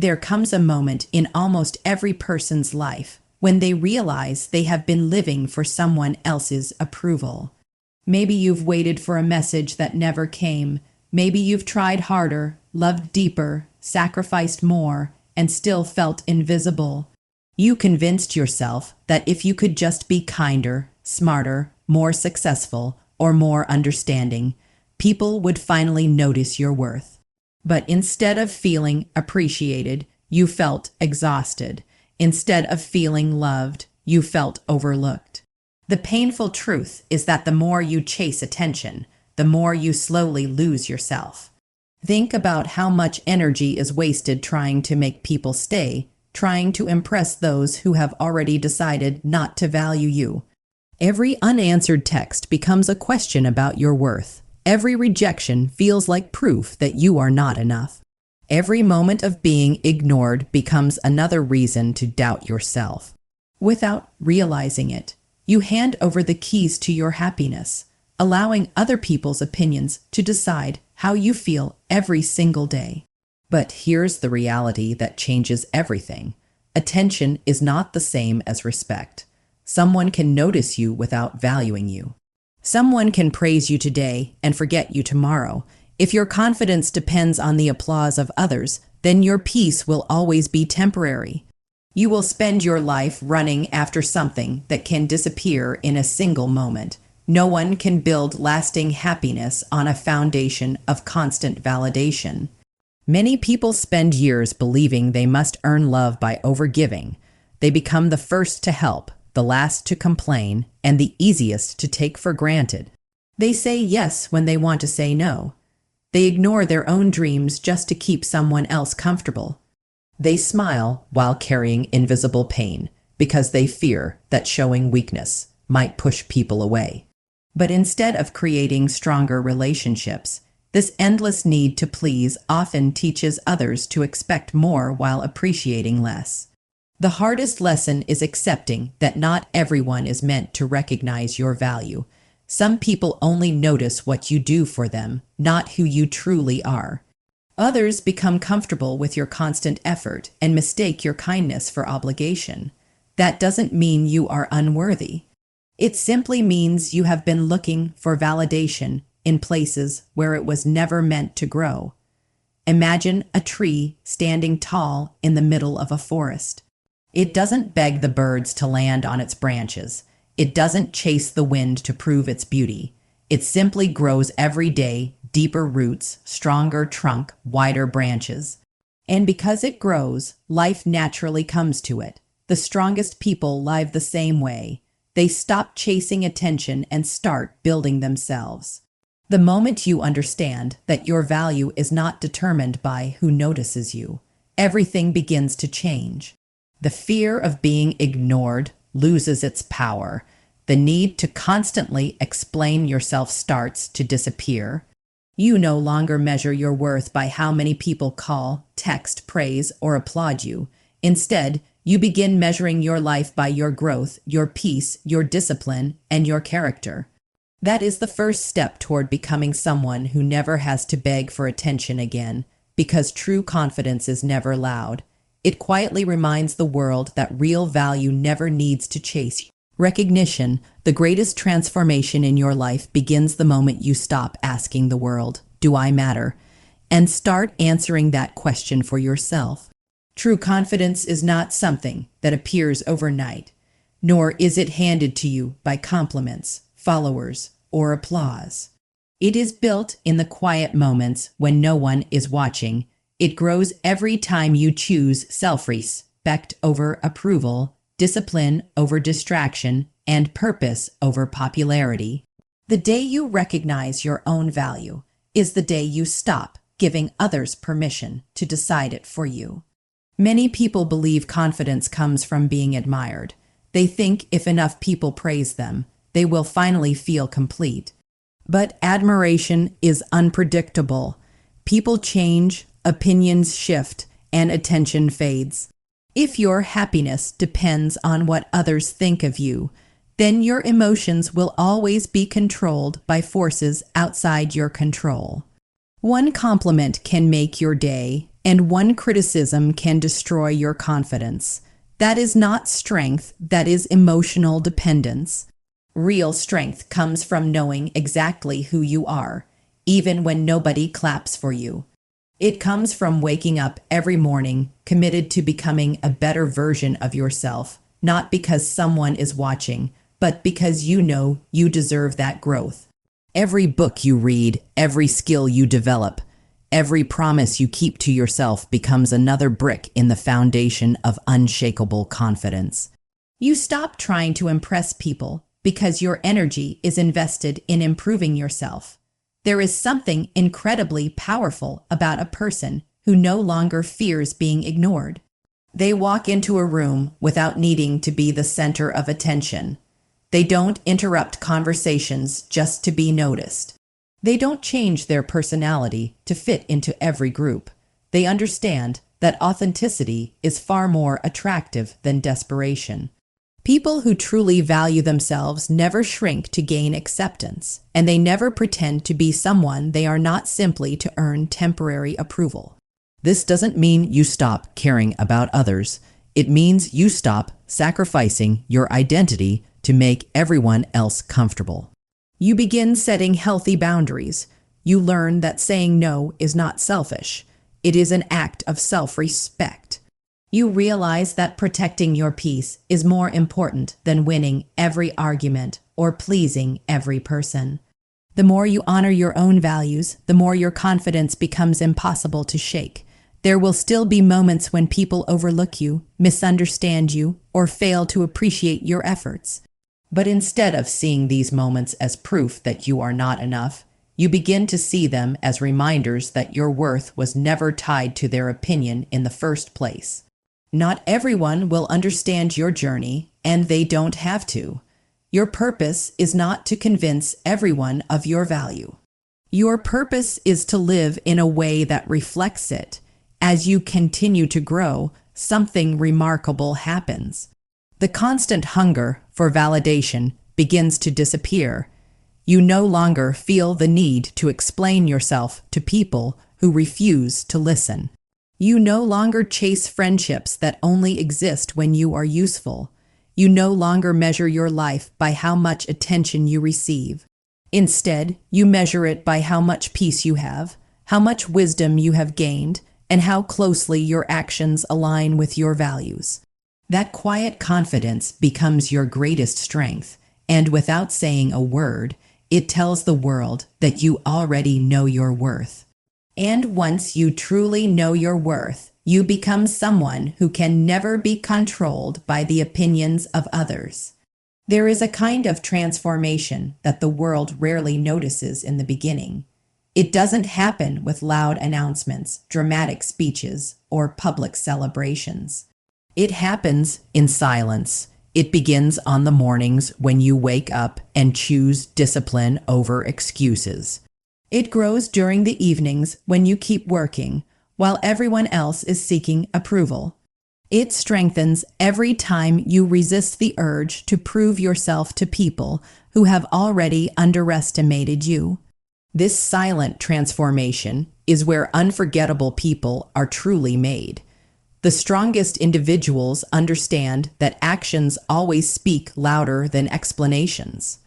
There comes a moment in almost every person's life when they realize they have been living for someone else's approval. Maybe you've waited for a message that never came. Maybe you've tried harder, loved deeper, sacrificed more, and still felt invisible. You convinced yourself that if you could just be kinder, smarter, more successful, or more understanding, people would finally notice your worth. But instead of feeling appreciated, you felt exhausted. Instead of feeling loved, you felt overlooked. The painful truth is that the more you chase attention, the more you slowly lose yourself. Think about how much energy is wasted trying to make people stay, trying to impress those who have already decided not to value you. Every unanswered text becomes a question about your worth. Every rejection feels like proof that you are not enough. Every moment of being ignored becomes another reason to doubt yourself. Without realizing it, you hand over the keys to your happiness, allowing other people's opinions to decide how you feel every single day. But here's the reality that changes everything. Attention is not the same as respect. Someone can notice you without valuing you. Someone can praise you today and forget you tomorrow. If your confidence depends on the applause of others, then your peace will always be temporary. You will spend your life running after something that can disappear in a single moment. No one can build lasting happiness on a foundation of constant validation. Many people spend years believing they must earn love by overgiving. They become the first to help, the last to complain, and the easiest to take for granted. They say yes when they want to say no. They ignore their own dreams just to keep someone else comfortable. They smile while carrying invisible pain because they fear that showing weakness might push people away. But instead of creating stronger relationships, this endless need to please often teaches others to expect more while appreciating less. The hardest lesson is accepting that not everyone is meant to recognize your value. Some people only notice what you do for them, not who you truly are. Others become comfortable with your constant effort and mistake your kindness for obligation. That doesn't mean you are unworthy. It simply means you have been looking for validation in places where it was never meant to grow. Imagine a tree standing tall in the middle of a forest. It doesn't beg the birds to land on its branches. It doesn't chase the wind to prove its beauty. It simply grows every day, deeper roots, stronger trunk, wider branches. And because it grows, life naturally comes to it. The strongest people live the same way. They stop chasing attention and start building themselves. The moment you understand that your value is not determined by who notices you, everything begins to change. The fear of being ignored loses its power. The need to constantly explain yourself starts to disappear. You no longer measure your worth by how many people call, text, praise, or applaud you. Instead, you begin measuring your life by your growth, your peace, your discipline, and your character. That is the first step toward becoming someone who never has to beg for attention again, because true confidence is never loud. It quietly reminds the world that real value never needs to chase recognition. The greatest transformation in your life begins the moment you stop asking the world, "Do I matter?" and start answering that question for yourself. True confidence is not something that appears overnight, nor is it handed to you by compliments, followers, or applause. It is built in the quiet moments when no one is watching. It grows every time you choose self-respect over approval, discipline over distraction, and purpose over popularity. The day you recognize your own value is the day you stop giving others permission to decide it for you. Many people believe confidence comes from being admired. They think if enough people praise them, they will finally feel complete. But admiration is unpredictable. People change, opinions shift, and attention fades. If your happiness depends on what others think of you, then your emotions will always be controlled by forces outside your control. One compliment can make your day, and one criticism can destroy your confidence. That is not strength, that is emotional dependence. Real strength comes from knowing exactly who you are, even when nobody claps for you. It comes from waking up every morning committed to becoming a better version of yourself, not because someone is watching, but because you know you deserve that growth. Every book you read, every skill you develop, every promise you keep to yourself becomes another brick in the foundation of unshakable confidence. You stop trying to impress people because your energy is invested in improving yourself. There is something incredibly powerful about a person who no longer fears being ignored. They walk into a room without needing to be the center of attention. They don't interrupt conversations just to be noticed. They don't change their personality to fit into every group. They understand that authenticity is far more attractive than desperation. People who truly value themselves never shrink to gain acceptance, and they never pretend to be someone they are not simply to earn temporary approval. This doesn't mean you stop caring about others. It means you stop sacrificing your identity to make everyone else comfortable. You begin setting healthy boundaries. You learn that saying no is not selfish. It is an act of self-respect. You realize that protecting your peace is more important than winning every argument or pleasing every person. The more you honor your own values, the more your confidence becomes impossible to shake. There will still be moments when people overlook you, misunderstand you, or fail to appreciate your efforts. But instead of seeing these moments as proof that you are not enough, you begin to see them as reminders that your worth was never tied to their opinion in the first place. Not everyone will understand your journey, and they don't have to. Your purpose is not to convince everyone of your value. Your purpose is to live in a way that reflects it. As you continue to grow, something remarkable happens. The constant hunger for validation begins to disappear. You no longer feel the need to explain yourself to people who refuse to listen. You no longer chase friendships that only exist when you are useful. You no longer measure your life by how much attention you receive. Instead, you measure it by how much peace you have, how much wisdom you have gained, and how closely your actions align with your values. That quiet confidence becomes your greatest strength, and without saying a word, it tells the world that you already know your worth. And once you truly know your worth, you become someone who can never be controlled by the opinions of others. There is a kind of transformation that the world rarely notices in the beginning. It doesn't happen with loud announcements, dramatic speeches, or public celebrations. It happens in silence. It begins on the mornings when you wake up and choose discipline over excuses. It grows during the evenings when you keep working, while everyone else is seeking approval. It strengthens every time you resist the urge to prove yourself to people who have already underestimated you. This silent transformation is where unforgettable people are truly made. The strongest individuals understand that actions always speak louder than explanations.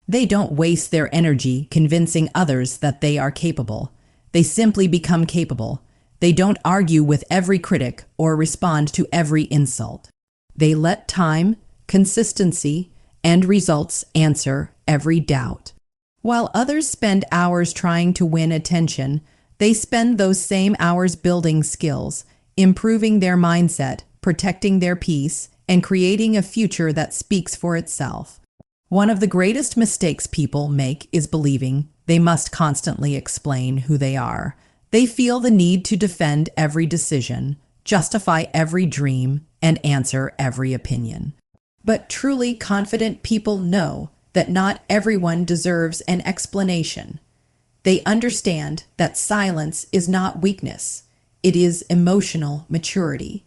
They don't waste their energy convincing others that they are capable. They simply become capable. They don't argue with every critic or respond to every insult. They let time, consistency, and results answer every doubt. While others spend hours trying to win attention, they spend those same hours building skills, improving their mindset, protecting their peace, and creating a future that speaks for itself. One of the greatest mistakes people make is believing they must constantly explain who they are. They feel the need to defend every decision, justify every dream, and answer every opinion. But truly confident people know that not everyone deserves an explanation. They understand that silence is not weakness. It is emotional maturity.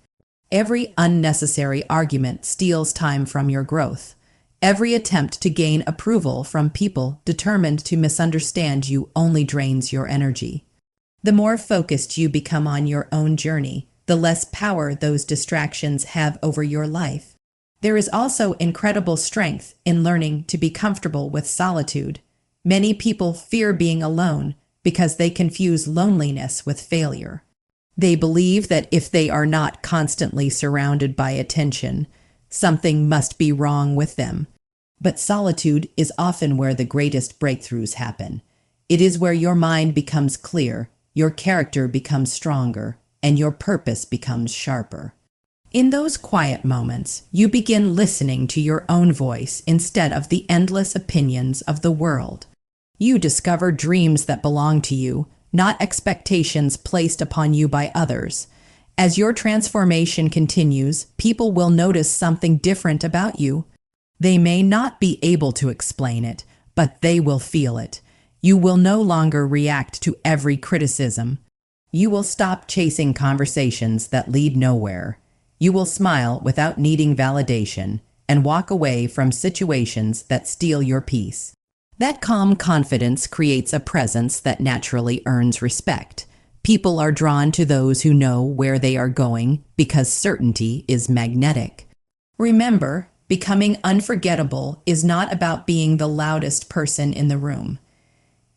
Every unnecessary argument steals time from your growth. Every attempt to gain approval from people determined to misunderstand you only drains your energy. The more focused you become on your own journey, the less power those distractions have over your life. There is also incredible strength in learning to be comfortable with solitude. Many people fear being alone because they confuse loneliness with failure. They believe that if they are not constantly surrounded by attention, something must be wrong with them. But solitude is often where the greatest breakthroughs happen. It is where your mind becomes clear, your character becomes stronger, and your purpose becomes sharper. In those quiet moments, you begin listening to your own voice instead of the endless opinions of the world. You discover dreams that belong to you, not expectations placed upon you by others. As your transformation continues, people will notice something different about you. They may not be able to explain it, but they will feel it. You will no longer react to every criticism. You will stop chasing conversations that lead nowhere. You will smile without needing validation and walk away from situations that steal your peace. That calm confidence creates a presence that naturally earns respect. People are drawn to those who know where they are going because certainty is magnetic. Remember, becoming unforgettable is not about being the loudest person in the room.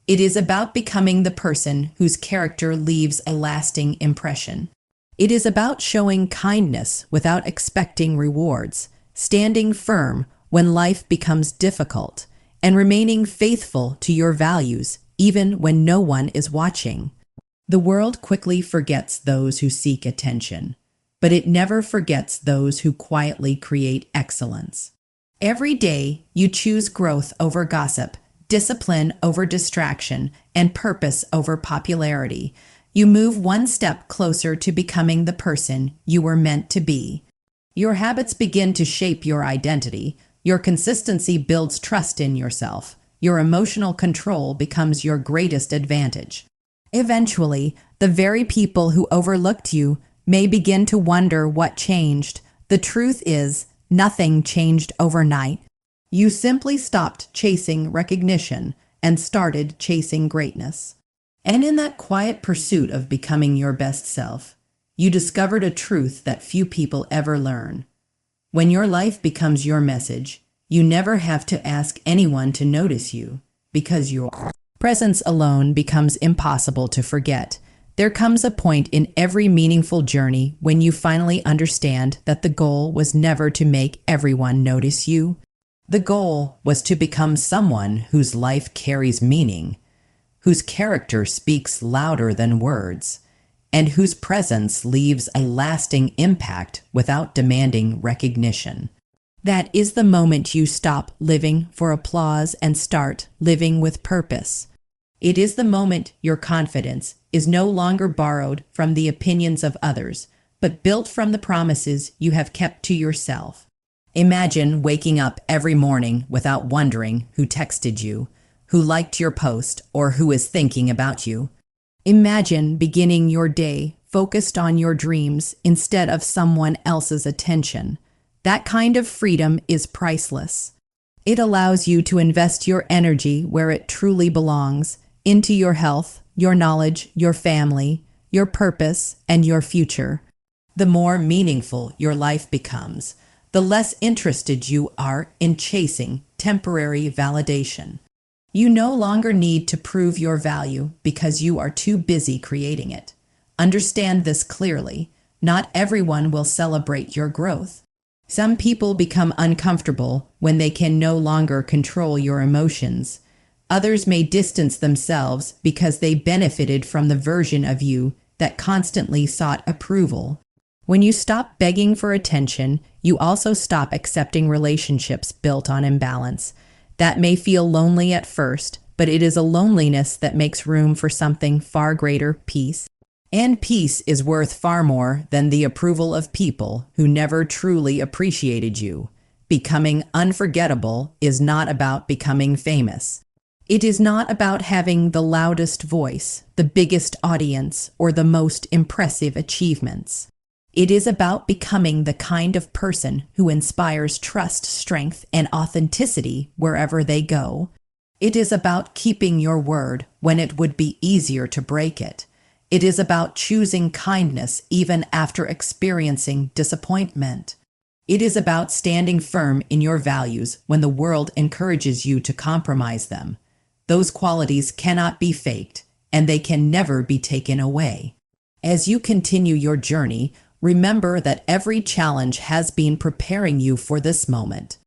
It is about becoming the person whose character leaves a lasting impression. It is about showing kindness without expecting rewards, standing firm when life becomes difficult, and remaining faithful to your values even when no one is watching. The world quickly forgets those who seek attention, but it never forgets those who quietly create excellence. Every day, you choose growth over gossip, discipline over distraction, and purpose over popularity. You move one step closer to becoming the person you were meant to be. Your habits begin to shape your identity. Your consistency builds trust in yourself. Your emotional control becomes your greatest advantage. Eventually, the very people who overlooked you may begin to wonder what changed. The truth is, nothing changed overnight. You simply stopped chasing recognition and started chasing greatness. And in that quiet pursuit of becoming your best self, you discovered a truth that few people ever learn. When your life becomes your message, you never have to ask anyone to notice you, because your presence alone becomes impossible to forget. There comes a point in every meaningful journey when you finally understand that the goal was never to make everyone notice you. The goal was to become someone whose life carries meaning, whose character speaks louder than words, and whose presence leaves a lasting impact without demanding recognition. That is the moment you stop living for applause and start living with purpose. It is the moment your confidence is no longer borrowed from the opinions of others, but built from the promises you have kept to yourself. Imagine waking up every morning without wondering who texted you, who liked your post, or who is thinking about you. Imagine beginning your day focused on your dreams instead of someone else's attention. That kind of freedom is priceless. It allows you to invest your energy where it truly belongs, into your health, your knowledge, your family, your purpose, and your future. The more meaningful your life becomes, the less interested you are in chasing temporary validation. You no longer need to prove your value because you are too busy creating it. Understand this clearly. Not everyone will celebrate your growth. Some people become uncomfortable when they can no longer control your emotions. Others may distance themselves because they benefited from the version of you that constantly sought approval. When you stop begging for attention, you also stop accepting relationships built on imbalance. That may feel lonely at first, but it is a loneliness that makes room for something far greater: peace. And peace is worth far more than the approval of people who never truly appreciated you. Becoming unforgettable is not about becoming famous. It is not about having the loudest voice, the biggest audience, or the most impressive achievements. It is about becoming the kind of person who inspires trust, strength, and authenticity wherever they go. It is about keeping your word when it would be easier to break it. It is about choosing kindness even after experiencing disappointment. It is about standing firm in your values when the world encourages you to compromise them. Those qualities cannot be faked, and they can never be taken away. As you continue your journey, remember that every challenge has been preparing you for this moment.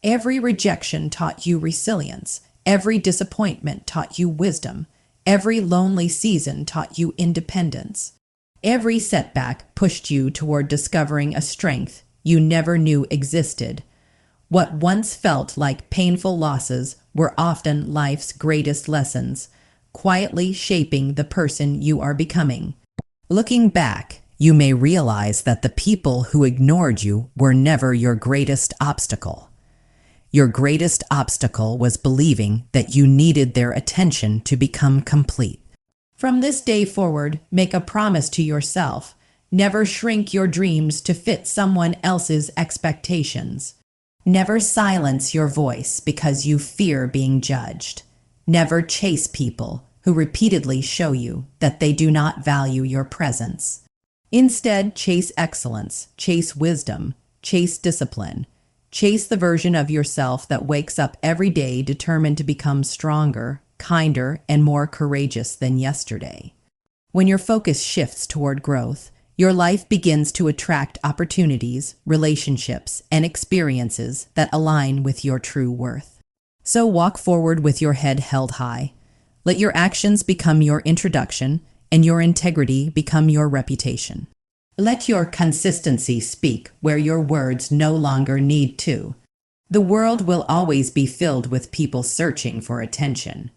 Every rejection taught you resilience. Every disappointment taught you wisdom. Every lonely season taught you independence. Every setback pushed you toward discovering a strength you never knew existed. What once felt like painful losses were often life's greatest lessons, quietly shaping the person you are becoming. Looking back, you may realize that the people who ignored you were never your greatest obstacle. Your greatest obstacle was believing that you needed their attention to become complete. From this day forward, make a promise to yourself. Never shrink your dreams to fit someone else's expectations. Never silence your voice because you fear being judged. Never chase people who repeatedly show you that they do not value your presence. Instead, chase excellence, chase wisdom, chase discipline. Chase the version of yourself that wakes up every day determined to become stronger, kinder, and more courageous than yesterday. When your focus shifts toward growth, your life begins to attract opportunities, relationships, and experiences that align with your true worth. So walk forward with your head held high. Let your actions become your introduction, and your integrity become your reputation. Let your consistency speak where your words no longer need to. The world will always be filled with people searching for attention,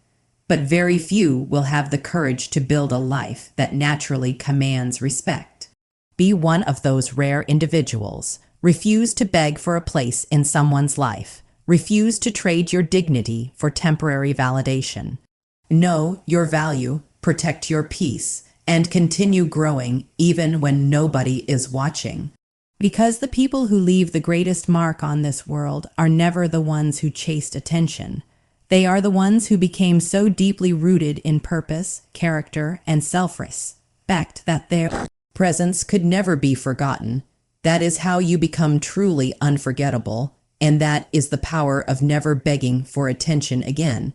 but very few will have the courage to build a life that naturally commands respect. Be one of those rare individuals. Refuse to beg for a place in someone's life. Refuse to trade your dignity for temporary validation. Know your value, protect your peace, and continue growing even when nobody is watching. Because the people who leave the greatest mark on this world are never the ones who chased attention. They are the ones who became so deeply rooted in purpose, character, and self-respect that their presence could never be forgotten. That is how you become truly unforgettable, and that is the power of never begging for attention again.